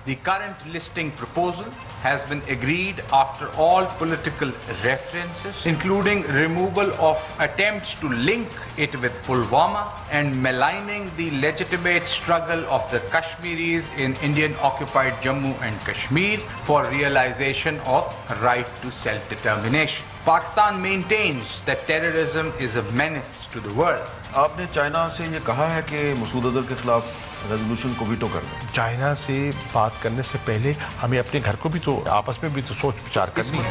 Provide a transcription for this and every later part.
The current listing proposal has been agreed after all political references, including removal of attempts to link it with Pulwama and maligning the legitimate struggle of the Kashmiris in Indian-occupied Jammu and Kashmir for realization of right to self-determination. Pakistan maintains that terrorism is a menace to the world. آپ نے China سے یہ کہا ہے کہ مسعود اظہر کے خلاف resolution کو ویٹو کر دیں؟ چائنا سے بات کرنے سے پہلے ہمیں اپنے گھر کو بھی تو آپس میں بھی تو سوچ بچار کرنی ہے.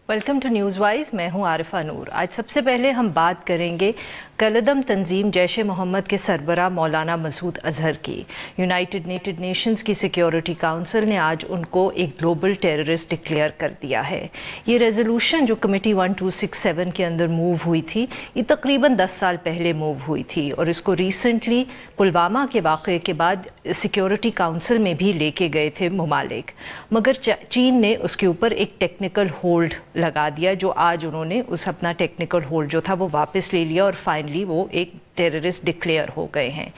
Welcome to News Wise. میں ہوں عارفہ نور. آج سب سے پہلے ہم بات کریں گے کالعدم تنظیم جیش محمد کے سربراہ مولانا مسعود اظہر کی. یونائٹڈ نیشنز کی سیکیورٹی کونسل نے آج ان کو ایک گلوبل ٹیررسٹ ڈکلیئر کر دیا ہے. یہ ریزولوشن جو کمیٹی 1267 کے اندر موو ہوئی تھی، یہ تقریباً 10 سال پہلے موو ہوئی تھی اور اس کو ریسنٹلی پلوامہ کے واقعے کے بعد سیکیورٹی کونسل میں بھی لے کے گئے تھے ممالک، مگر چین نے اس کے اوپر ایک ٹیکنیکل ہولڈ لگا دیا، جو آج انہوں نے اس اپنا ٹیکنیکل ہولڈ جو تھا وہ واپس لے لیا اور فائنلی وہ ایک ٹیررسٹ ڈکلیئر ہو گئے ہیں.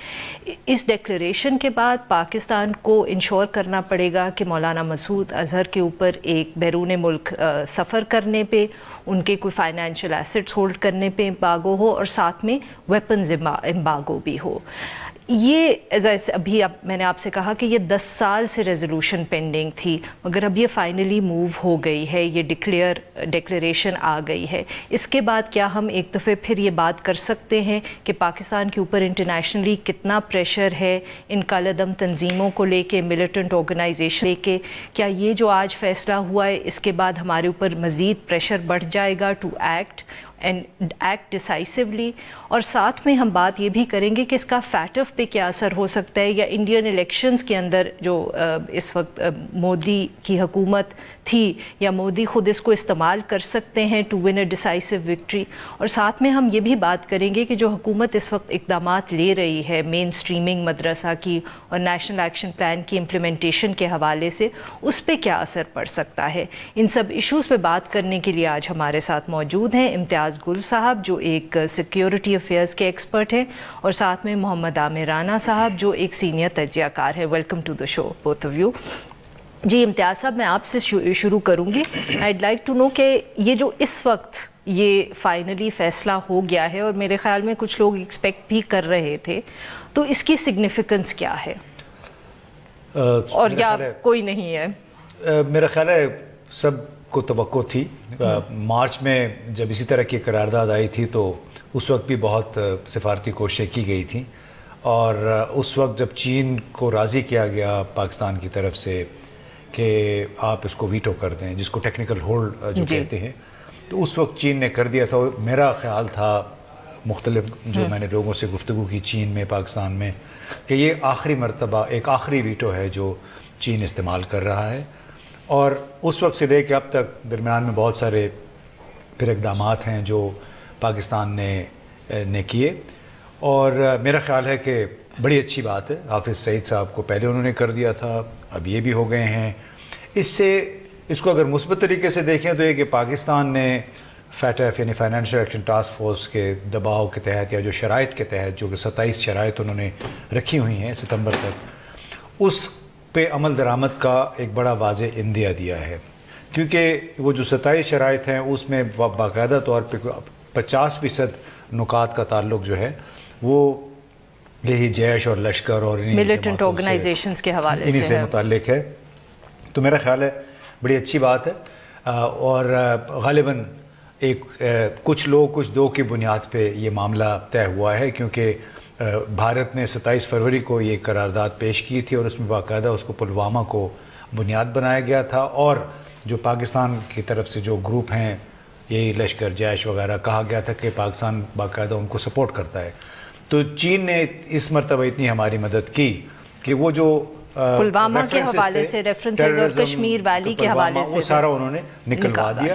اس ڈکلیریشن کے بعد پاکستان کو انشور کرنا پڑے گا کہ مولانا مسعود اظہر کے اوپر ایک بیرون ملک سفر کرنے پہ، ان کے کوئی فائنینشیل ایسٹس ہولڈ کرنے پہ امباگو ہو اور ساتھ میں ویپنز امباگو بھی ہو. یہ ابھی میں نے آپ سے کہا کہ یہ 10 سال سے ریزولوشن پینڈنگ تھی، مگر اب یہ فائنلی موو ہو گئی ہے، یہ ڈکلیریشن آ گئی ہے. اس کے بعد کیا ہم ایک دفعہ پھر یہ بات کر سکتے ہیں کہ پاکستان کے اوپر انٹرنیشنلی کتنا پریشر ہے ان کالعدم تنظیموں کو لے کے، ملیٹنٹ آرگنائزیشن لے کے؟ کیا یہ جو آج فیصلہ ہوا ہے اس کے بعد ہمارے اوپر مزید پریشر بڑھ جائے گا ٹو ایکٹ ڈیسائسولی؟ اور ساتھ میں ہم بات یہ بھی کریں گے کہ اس کا فیٹف پہ کیا اثر ہو سکتا ہے، یا انڈین الیکشنز کے اندر جو اس وقت مودی کی حکومت تھی، یا مودی خود اس کو استعمال کر سکتے ہیں to win a decisive victory. اور ساتھ میں ہم یہ بھی بات کریں گے کہ جو حکومت اس وقت اقدامات لے رہی ہے مین اسٹریمنگ مدرسہ کی اور نیشنل ایکشن پلان کی امپلیمنٹیشن کے حوالے سے، اس پہ کیا اثر پڑ سکتا ہے. ان سب ایشوز پہ بات کرنے کے لیے آج ہمارے ساتھ موجود ہیں امتیاز گل صاحب جو ایک سیکیورٹی افیئرز کے ایکسپرٹ ہیں، اور ساتھ میں محمد عامر رانا صاحب جو ایک سینئر تجزیہ کار ہے. Welcome to the show both of you. جی امتیاز صاحب، میں آپ سے شروع کروں گی. آئیڈ لائک ٹو نو کہ یہ جو اس وقت یہ فائنلی فیصلہ ہو گیا ہے اور میرے خیال میں کچھ لوگ ایکسپیکٹ بھی کر رہے تھے، تو اس کی سگنیفیکنس کیا ہے اور یا کوئی نہیں ہے؟ میرا خیال ہے سب کو توقع تھی. مارچ میں جب اسی طرح کی قرارداد آئی تھی تو اس وقت بھی بہت سفارتی کوششیں کی گئی تھیں، اور اس وقت جب چین کو راضی کیا گیا پاکستان کی طرف سے کہ آپ اس کو ویٹو کر دیں، جس کو ٹیکنیکل ہولڈ جو کہتے ہیں، تو اس وقت چین نے کر دیا تھا. میرا خیال تھا مختلف جو میں نے لوگوں سے گفتگو کی چین میں، پاکستان میں، کہ یہ آخری مرتبہ ایک آخری ویٹو ہے جو چین استعمال کر رہا ہے. اور اس وقت سے لے کے اب تک درمیان میں بہت سارے پھر اقدامات ہیں جو پاکستان نے کیے، اور میرا خیال ہے کہ بڑی اچھی بات ہے. حافظ سعید صاحب کو پہلے انہوں نے کر دیا تھا، اب یہ بھی ہو گئے ہیں. اس کو اگر مثبت طریقے سے دیکھیں تو یہ کہ پاکستان نے فیٹف یعنی فائنینشیل ایکشن ٹاسک فورس کے دباؤ کے تحت، یا جو شرائط کے تحت، جو کہ 27 شرائط انہوں نے رکھی ہوئی ہیں ستمبر تک، اس پہ عمل درآمد کا ایک بڑا واضح عندیہ دیا ہے. کیونکہ وہ جو 27 شرائط ہیں اس میں باقاعدہ طور پہ 50% نکات کا تعلق جو ہے وہ یہی جیش اور لشکر اور ملیٹنٹ آرگنائزیشنز کے حوالے سے متعلق ہے. تو میرا خیال ہے بڑی اچھی بات ہے، اور غالباً کچھ دو کی بنیاد پہ یہ معاملہ طے ہوا ہے، کیونکہ بھارت نے 27 فروری کو یہ قرارداد پیش کی تھی اور اس میں باقاعدہ اس کو پلوامہ کو بنیاد بنایا گیا تھا، اور جو پاکستان کی طرف سے جو گروپ ہیں یہی لشکر جیش وغیرہ، کہا گیا تھا کہ پاکستان باقاعدہ ان کو سپورٹ کرتا ہے. تو چین نے اس مرتبہ اتنی ہماری مدد کی کہ وہ جو پلوامہ کے حوالے سے ریفرنسز اور کشمیر ویلی کے حوالے سے وہ سارا انہوں نے نکلوا دیا.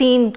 3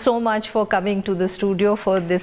so much for coming to the studio for this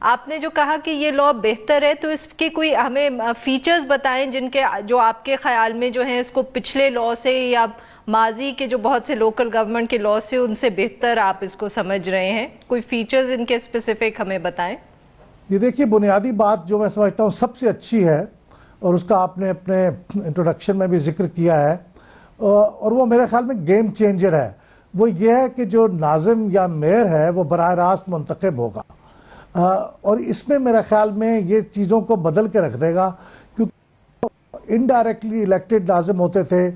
آپ نے جو کہا کہ یہ لا بہتر ہے تو اس کے کوئی ہمیں فیچرز بتائیں جن کے جو آپ کے خیال میں جو ہیں اس کو پچھلے لا سے یا ماضی کے جو بہت سے لوکل گورنمنٹ کے لا سے ان سے بہتر آپ اس کو سمجھ رہے ہیں. کوئی فیچرز ان کے اسپیسیفک ہمیں بتائیں. یہ دیکھیے بنیادی بات جو میں سمجھتا ہوں سب سے اچھی ہے اور اس کا آپ نے اپنے انٹروڈکشن میں بھی ذکر کیا ہے اور وہ میرے خیال میں گیم چینجر ہے. وہ یہ ہے کہ جو ناظم یا میئر ہے وہ براہ راست منتخب ہوگا اور اس میں میرے خیال میں یہ چیزوں کو بدل کے رکھ دے گا کیونکہ انڈائریکٹلی الیکٹڈ ناظم ہوتے تھے.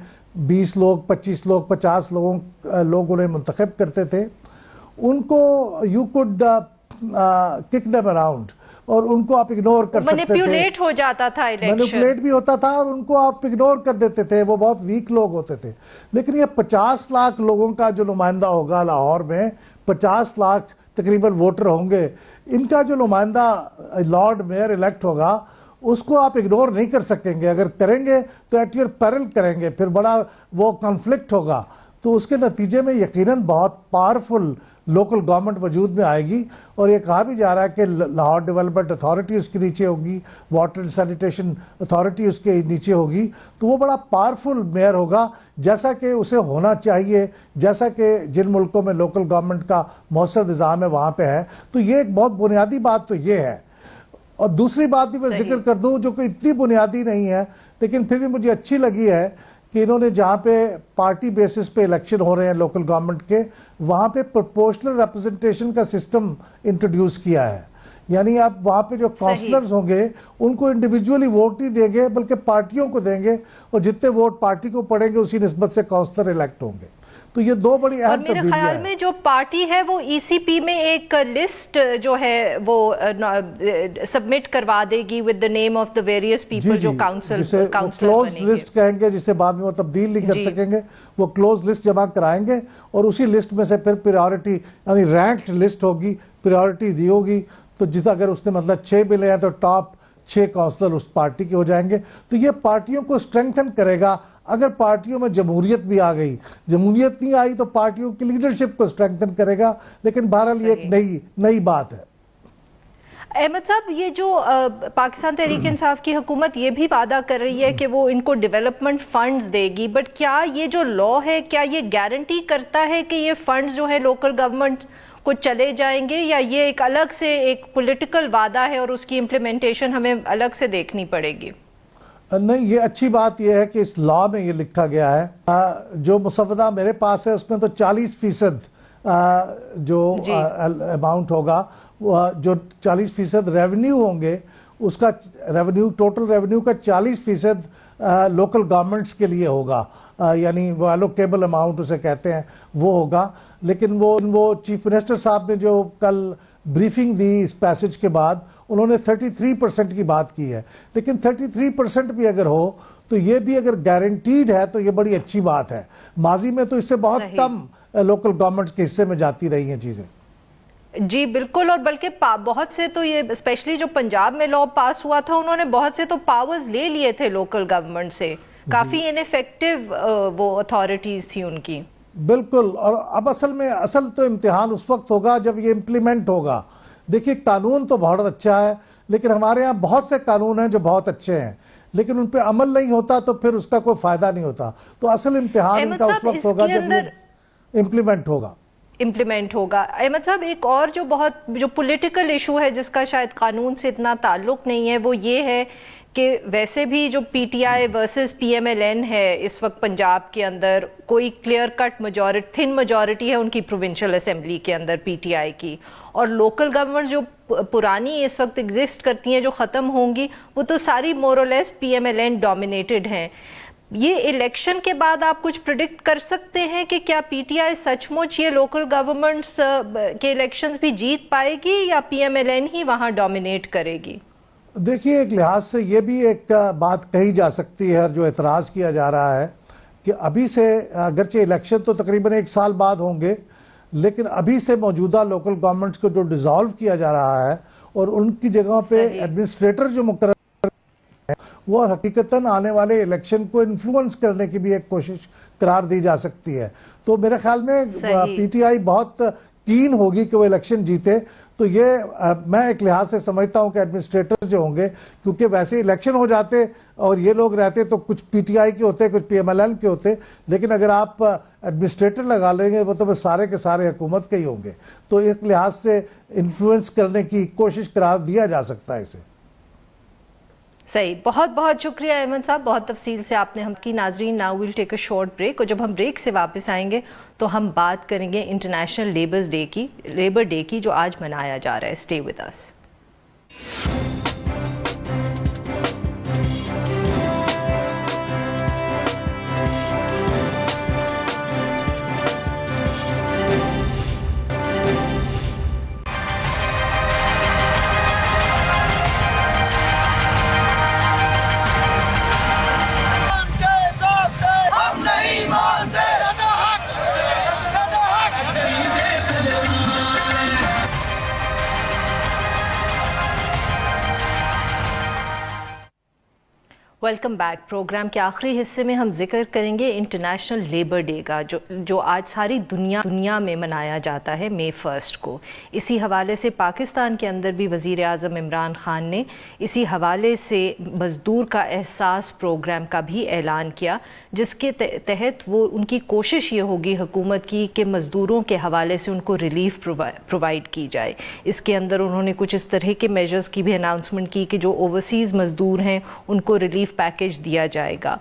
20 لوگ 25 لوگ 50 لوگ انہیں منتخب کرتے تھے. ان کو you could kick them around اور ان کو آپ اگنور کر سکتے تھے. مینیپولیٹ ہو جاتا تھا الیکشن. مینیپولیٹ بھی ہوتا تھا اور ان کو آپ اگنور کر دیتے تھے. وہ بہت ویک لوگ ہوتے تھے. لیکن یہ 50 لاکھ لوگوں کا جو نمائندہ ہوگا لاہور میں 50 لاکھ تقریباً ووٹر ہوں گے. ان کا جو نمائندہ لارڈ میئر الیکٹ ہوگا اس کو آپ اگنور نہیں کر سکیں گے. اگر کریں گے تو ایٹ یور پیرل کریں گے. پھر بڑا وہ کنفلکٹ ہوگا. تو اس کے نتیجے میں یقیناً بہت پاورفل لوکل گورنمنٹ وجود میں آئے گی. اور یہ کہا بھی جا رہا ہے کہ لاہور ڈیولپمنٹ اتھارٹی اس کے نیچے ہوگی, واٹر اینڈ سینیٹیشن اتھارٹی اس کے نیچے ہوگی. تو وہ بڑا پاورفل میئر ہوگا جیسا کہ اسے ہونا چاہیے, جیسا کہ جن ملکوں میں لوکل گورنمنٹ کا مؤثر نظام ہے وہاں پہ ہے. تو یہ ایک بہت بنیادی بات تو یہ ہے. اور دوسری بات بھی میں ذکر کر دوں جو کہ اتنی بنیادی نہیں ہے لیکن پھر بھی مجھے اچھی لگی ہے کہ انہوں نے جہاں پہ پارٹی بیسس پہ الیکشن ہو رہے ہیں لوکل گورنمنٹ کے وہاں پہ پروپورشنل ریپرزنٹیشن کا سسٹم انٹروڈیوس کیا ہے. یعنی آپ وہاں پہ جو کاؤنسلرز ہوں گے ان کو انڈیویجولی ووٹ نہیں دیں گے بلکہ پارٹیوں کو دیں گے اور جتنے ووٹ پارٹی کو پڑیں گے اسی نسبت سے کاؤنسلر الیکٹ ہوں گے. تو یہ دو بڑی اہم تبدیلیاں ہیں. میرے خیال میں جو پارٹی ہے وہ ای سی پی میں ایک لسٹ جو ہے وہ سبمٹ کروا دے گی with the name of the various people جو کاؤنسل کلوز لسٹ کہیں گے جسے بعد میں وہ تبدیل نہیں کر سکیں گے. وہ کلوز لسٹ جمع کرائیں گے اور اسی لسٹ میں سے پھر پریورٹی یعنی رینکڈ لسٹ ہوگی, پریورٹی دی ہوگی. تو جس اگر اس نے مطلب 6 ملے ہیں تو ٹاپ 6 کاؤنسلر اس پارٹی کے ہو جائیں گے. تو یہ پارٹیوں کو اسٹرینگتھن کرے گا. اگر پارٹیوں میں جمہوریت بھی آ گئی, جمہوریت نہیں آئی تو پارٹیوں کی لیڈرشپ کو اسٹرینگتھن کرے گا. لیکن بہرحال یہ ایک نئی بات ہے. احمد صاحب یہ جو پاکستان تحریک انصاف کی حکومت یہ بھی وعدہ کر رہی ہے کہ وہ ان کو ڈیولپمنٹ فنڈز دے گی, بٹ کیا یہ جو لا ہے کیا یہ گارنٹی کرتا ہے کہ یہ فنڈز جو ہے لوکل گورنمنٹ کو چلے جائیں گے, یا یہ ایک الگ سے ایک پولیٹیکل وعدہ ہے اور اس کی امپلیمنٹیشن ہمیں الگ سے دیکھنی پڑے گی؟ نہیں, یہ اچھی بات یہ ہے کہ اس لا میں یہ لکھا گیا ہے. جو مسودہ میرے پاس ہے اس میں تو 40% جو اماؤنٹ ہوگا, جو 40% ریونیو ہوں گے اس کا ریونیو, ٹوٹل ریونیو کا 40% لوکل گورنمنٹس کے لیے ہوگا. یعنی وہ الوکیبل اماؤنٹ اسے کہتے ہیں وہ ہوگا. لیکن وہ چیف منسٹر صاحب نے جو کل بریفنگ دی اس پیسج کے بعد انہوں نے 33% کی بات کی ہے. لیکن 33% بھی اگر ہو تو یہ بھی اگر گارنٹیڈ ہے تو یہ بڑی اچھی بات ہے. ماضی میں تو اس سے بہت کم لوکل گورنمنٹس کے حصے میں جاتی رہی ہیں چیزیں. جی بالکل, اور بلکہ بہت سے تو یہ اسپیشلی جو پنجاب میں لا پاس ہوا تھا انہوں نے بہت سے تو پاورز لے لیے تھے لوکل گورنمنٹ سے. کافی انیفیکٹو وہ اتھارٹیز تھی ان کی. بالکل, اور اب اصل تو امتحان اس وقت ہوگا جب یہ امپلیمنٹ ہوگا. دیکھیے قانون تو بہت اچھا ہے لیکن ہمارے ہاں بہت سے قانون ہیں جو بہت اچھے ہیں لیکن ان پہ عمل نہیں ہوتا تو پھر اس کا کوئی فائدہ نہیں ہوتا. تو اصل امتحان ان کا اس وقت ہوگا جب یہ امپلیمنٹ ہوگا. احمد صاحب ایک اور جو پولیٹیکل ایشو ہے جس کا شاید قانون سے اتنا تعلق نہیں ہے وہ یہ ہے کہ ویسے بھی جو P T I versus P M L N ہے اس وقت پنجاب کے اندر کوئی کلیئر کٹ تھن میجورٹی ہے ان کی پروونشل اسمبلی کے اندر پی ٹی آئی کی, اور لوکل گورنمنٹ جو پرانی اس وقت ایگزسٹ کرتی ہیں جو ختم ہوں گی وہ تو ساری more or less P M L N dominated ہیں. یہ الیکشن کے بعد آپ کچھ پریڈکٹ کر سکتے ہیں کہ کیا پی ٹی آئی سچ مچ یہ لوکل گورنمنٹس کے الیکشنز بھی جیت پائے گی یا پی ایم ایل این ہی وہاں ڈومینیٹ کرے گی؟ دیکھیے ایک لحاظ سے یہ بھی ایک بات کہی جا سکتی ہے جو اعتراض کیا جا رہا ہے کہ ابھی سے اگرچہ الیکشن تو تقریباً 1 سال بعد ہوں گے لیکن ابھی سے موجودہ لوکل گورنمنٹس کو جو ڈیزالو کیا جا رہا ہے اور ان کی جگہوں پہ ایڈمنسٹریٹر جو مقرر ہیں وہ حقیقتاً آنے والے الیکشن کو انفلوئنس کرنے کی بھی ایک کوشش قرار دی جا سکتی ہے. تو میرے خیال میں پی ٹی آئی بہت کین ہوگی کہ وہ الیکشن جیتے. تو تو یہ میں ایک لحاظ سے سمجھتا ہوں کہ ایڈمنسٹریٹر جو ہوں گے، کیونکہ ویسے الیکشن ہو جاتے اور یہ لوگ رہتے تو کچھ پی ٹی آئی کے ہوتے، کچھ پی ایم ایل این کے ہوتے، لیکن اگر آپ ایڈمنسٹریٹر لگا لیں گے وہ تو سارے کے سارے حکومت کے ہی ہوں گے، تو ایک لحاظ سے انفلوئنس کرنے کی کوشش قرار دیا جا سکتا ہے اسے۔ صحیح، بہت بہت شکریہ احمد صاحب، بہت تفصیل سے آپ نے ہم کی۔ ناظرین، now we'll take a short break, اور جب ہم بریک سے واپس آئیں گے تو ہم بات کریں گے انٹرنیشنل لیبر ڈے کی جو آج منایا جا رہا ہے۔ Stay with us. Welcome back. Programme کے آخری حصے میں ہم ذکر کریں گے انٹرنیشنل لیبر ڈے کا جو آج ساری دنیا میں منایا جاتا ہے مئی 1 کو۔ اسی حوالے سے پاکستان کے اندر بھی وزیر اعظم عمران خان نے اسی حوالے سے مزدور کا احساس پروگرام کا بھی اعلان کیا، جس کے تحت وہ ان کی کوشش یہ ہوگی حکومت کی کہ مزدوروں کے حوالے سے ان کو ریلیف پرووائڈ کی جائے۔ اس کے اندر انہوں نے کچھ اس طرح کے میجرز کی بھی اناؤنسمنٹ کی کہ جو اوورسیز مزدور ہیں ان کو ریلیف پیکیج دیا جائے گا۔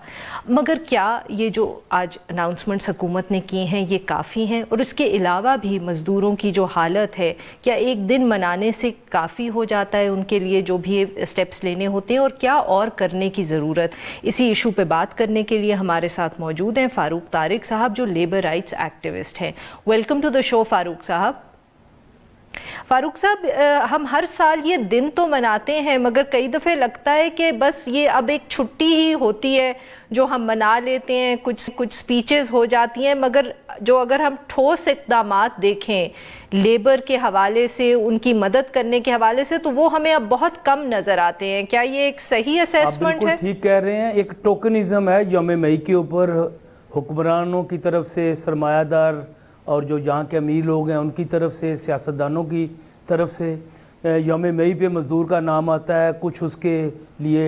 مگر کیا یہ جو آج اناؤنسمنٹس حکومت نے کی ہیں یہ کافی ہیں؟ اور اس کے علاوہ بھی مزدوروں کی جو حالت ہے، کیا ایک دن منانے سے کافی ہو جاتا ہے ان کے لیے جو بھی اسٹیپس لینے ہوتے ہیں، اور کیا اور کرنے کی ضرورت؟ اسی ایشو پہ بات کرنے کے لیے ہمارے ساتھ موجود ہیں فاروق طارق صاحب، جو لیبر رائٹس ایکٹیوسٹ ہیں۔ ویلکم ٹو دا شو فاروق صاحب۔ فاروق صاحب، ہم ہر سال یہ دن تو مناتے ہیں، مگر کئی دفعے لگتا ہے کہ بس یہ اب ایک چھٹی ہی ہوتی ہے جو ہم منا لیتے ہیں، کچھ سپیچز ہو جاتی ہیں، مگر جو اگر ہم ٹھوس اقدامات دیکھیں لیبر کے حوالے سے، ان کی مدد کرنے کے حوالے سے، تو وہ ہمیں اب بہت کم نظر آتے ہیں۔ کیا یہ ایک صحیح اسیسمنٹ ہے؟ بالکل ٹھیک کہہ رہے ہیں، ایک ٹوکنزم ہے یوم مئی کے اوپر حکمرانوں کی طرف سے، سرمایہ دار اور جو یہاں کے امیر لوگ ہیں ان کی طرف سے، سیاستدانوں کی طرف سے یوم مئی پہ مزدور کا نام آتا ہے۔ کچھ اس کے لیے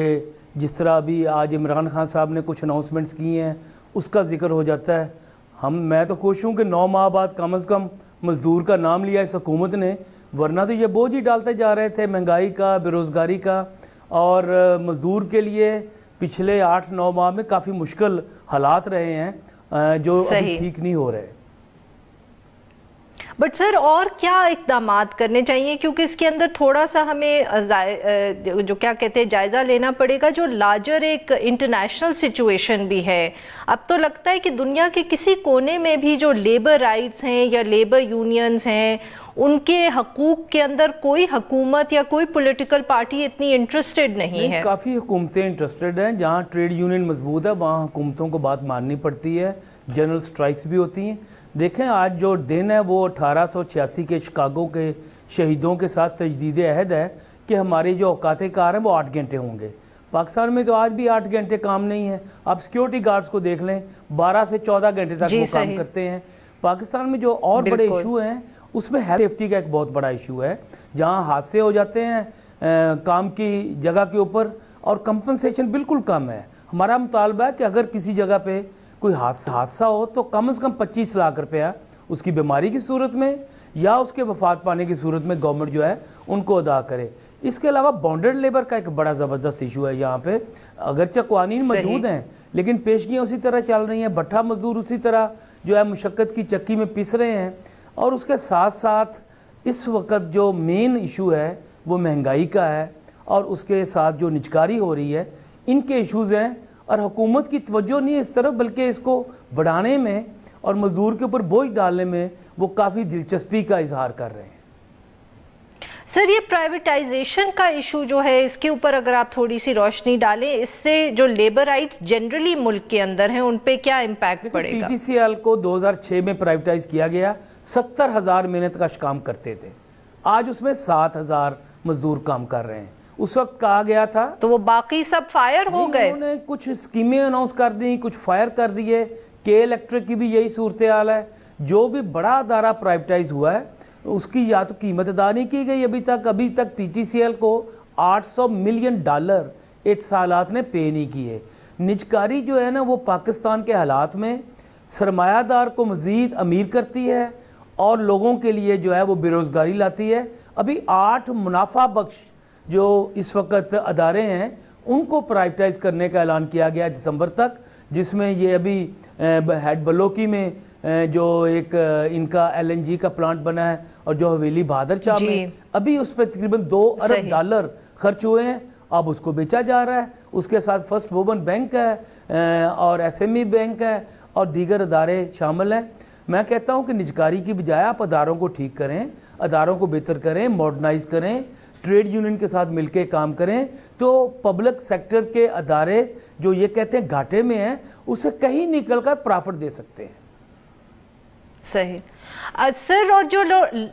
جس طرح ابھی آج عمران خان صاحب نے کچھ اناؤنسمنٹس کی ہیں اس کا ذکر ہو جاتا ہے۔ میں تو خوش ہوں کہ 9 ماہ بعد کم از کم مزدور کا نام لیا اس حکومت نے، ورنہ تو یہ بوجھ ہی ڈالتے جا رہے تھے مہنگائی کا، بے روزگاری کا، اور مزدور کے لیے پچھلے 8-9 ماہ میں کافی مشکل حالات رہے ہیں جو ابھی ٹھیک نہیں ہو رہے۔ بٹ سر، اور کیا اقدامات کرنے چاہیے؟ کیونکہ اس کے اندر تھوڑا سا ہمیں جو کیا کہتے ہیں جائزہ لینا پڑے گا، جو لارجر ایک انٹرنیشنل سچویشن بھی ہے۔ اب تو لگتا ہے کہ دنیا کے کسی کونے میں بھی جو لیبر رائٹس ہیں یا لیبر یونینز ہیں، ان کے حقوق کے اندر کوئی حکومت یا کوئی پولیٹیکل پارٹی اتنی انٹرسٹڈ نہیں ہے۔ کافی حکومتیں انٹرسٹڈ ہیں، جہاں ٹریڈ یونین مضبوط ہے وہاں حکومتوں کو بات ماننی پڑتی ہے، جنرل سٹرائکس بھی ہوتی ہیں۔ دیکھیں آج جو دن ہے وہ 1886 کے شکاگو کے شہیدوں کے ساتھ تجدید عہد ہے کہ ہمارے جو اوقات کار ہیں وہ 8 گھنٹے ہوں گے۔ پاکستان میں تو آج بھی 8 گھنٹے کام نہیں ہے۔ آپ سیکیورٹی گارڈز کو دیکھ لیں، 12 سے 14 گھنٹے تک وہ کام کرتے ہیں۔ پاکستان میں جو اور بڑے ایشو ہیں اس میں ہیلتھ سیفٹی کا ایک بہت بڑا ایشو ہے، جہاں حادثے ہو جاتے ہیں کام کی جگہ کے اوپر اور کمپنسیشن بالکل کم ہے۔ ہمارا مطالبہ ہے کہ اگر کسی جگہ پہ کوئی حادثہ ہو تو کم از کم 25 لاکھ روپیہ اس کی بیماری کی صورت میں یا اس کے وفات پانے کی صورت میں گورنمنٹ جو ہے ان کو ادا کرے۔ اس کے علاوہ بانڈڈ لیبر کا ایک بڑا زبردست ایشو ہے یہاں پہ، اگرچہ قوانین موجود ہیں لیکن پیشگیاں اسی طرح چل رہی ہیں، بھٹا مزدور اسی طرح جو ہے مشقت کی چکی میں پس رہے ہیں۔ اور اس کے ساتھ ساتھ اس وقت جو مین ایشو ہے وہ مہنگائی کا ہے، اور اس کے ساتھ جو نجکاری ہو رہی ہے، ان کے ایشوز ہیں، اور حکومت کی توجہ نہیں اس طرف بلکہ اس کو بڑھانے میں اور مزدور کے اوپر بوجھ ڈالنے میں وہ کافی دلچسپی کا اظہار کر رہے ہیں۔ سر، یہ پرائیویٹائزیشن کا ایشو جو ہے اس کے اوپر اگر آپ تھوڑی سی روشنی ڈالیں، اس سے جو لیبر رائٹس جنرلی ملک کے اندر ہیں ان پہ کیا امپیکٹ پڑے گا؟ پی ٹی سی ایل کو 2006 میں پرائیویٹائز کیا گیا، 70,000 محنت کش کام کرتے تھے، آج اس میں 7,000 مزدور کام کر رہے ہیں۔ اس وقت کہا گیا تھا تو وہ باقی سب فائر ہو گئے، انہوں نے کچھ اسکیمیں اناؤنس کر دیں، کچھ فائر کر دیے۔ کے الیکٹرک کی بھی یہی صورتحال ہے۔ جو بھی بڑا ادارہ پرائیویٹائز ہوا ہے اس کی یا تو قیمت ادا نہیں کی گئی ابھی تک PTCL کو $800 ملین اتصالات نے پے نہیں کیے. نجکاری جو ہے نا وہ پاکستان کے حالات میں سرمایہ دار کو مزید امیر کرتی ہے اور لوگوں کے لیے جو ہے وہ بے روزگاری لاتی ہے. ابھی 8 منافع بخش جو اس وقت ادارے ہیں ان کو پرائیویٹائز کرنے کا اعلان کیا گیا دسمبر تک, جس میں یہ ابھی ہیڈ بلوکی میں جو ایک ان کا LNG کا پلانٹ بنا ہے اور جو حویلی بہادر شاہ میں ابھی اس پہ تقریباً $2 ارب خرچ ہوئے ہیں, اب اس کو بیچا جا رہا ہے. اس کے ساتھ فرسٹ وومن بینک ہے اور SME بینک ہے اور دیگر ادارے شامل ہیں. میں کہتا ہوں کہ نجکاری کی بجائے آپ اداروں کو ٹھیک کریں, اداروں کو بہتر کریں, ماڈرنائز کریں, ٹریڈ یونین کے ساتھ مل کے کام کریں تو پبلک سیکٹر کے ادارے جو یہ کہتے ہیں گھاٹے میں ہیں اسے کہیں نکل کر پرافٹ دے سکتے ہیں. صحیح سر. اور جو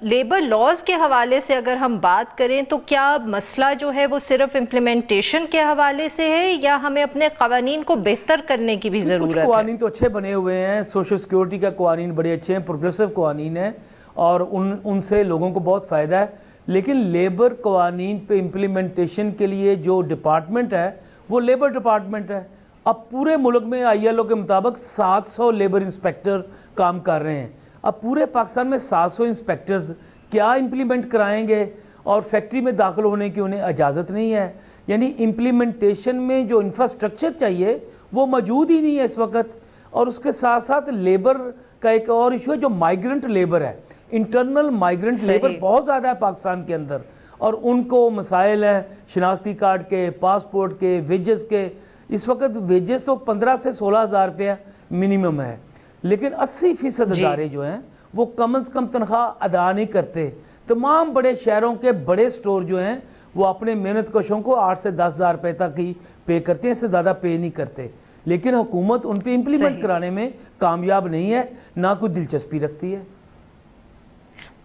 لیبر لاز کے حوالے سے اگر ہم بات کریں تو کیا مسئلہ جو ہے وہ صرف امپلیمنٹیشن کے حوالے سے ہے یا ہمیں اپنے قوانین کو بہتر کرنے کی بھی ضرورت ہے؟ کچھ قوانین تو اچھے بنے ہوئے ہیں, سوشل سیکیورٹی کا قوانین بڑے اچھے ہیں, پروگریسو قوانین ہیں اور ان سے لوگوں کو بہت فائدہ ہے. لیکن لیبر قوانین پہ امپلیمنٹیشن کے لیے جو ڈپارٹمنٹ ہے وہ لیبر ڈپارٹمنٹ ہے. اب پورے ملک میں ILO کے مطابق 700 لیبر انسپیکٹر کام کر رہے ہیں. اب پورے پاکستان میں 700 انسپیکٹرز کیا امپلیمنٹ کرائیں گے اور فیکٹری میں داخل ہونے کی انہیں اجازت نہیں ہے. یعنی امپلیمنٹیشن میں جو انفراسٹرکچر چاہیے وہ موجود ہی نہیں ہے اس وقت. اور اس کے ساتھ ساتھ لیبر کا ایک اور ایشو ہے جو مائیگرنٹ لیبر ہے, انٹرنل مائیگرنٹ لیبر بہت زیادہ ہے پاکستان کے اندر اور ان کو مسائل ہیں شناختی کارڈ کے, پاسپورٹ کے, ویجز کے. اس وقت ویجز تو 15 سے 16 ہزار روپیہ منیمم ہے, لیکن 80% ادارے جو ہیں وہ کم از کم تنخواہ ادا نہیں کرتے. تمام بڑے شہروں کے بڑے سٹور جو ہیں وہ اپنے محنت کشوں کو 8 سے 10 ہزار روپے تک ہی پے کرتے ہیں, اس سے زیادہ پے نہیں کرتے. لیکن حکومت ان پہ امپلیمنٹ کرانے میں کامیاب نہیں ہے, نہ کوئی دلچسپی رکھتی ہے.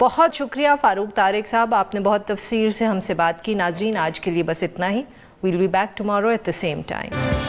بہت شکریہ فاروق طارق صاحب, آپ نے بہت تفصیل سے ہم سے بات کی. ناظرین آج کے لیے بس اتنا ہی. We'll be back tomorrow at the same time.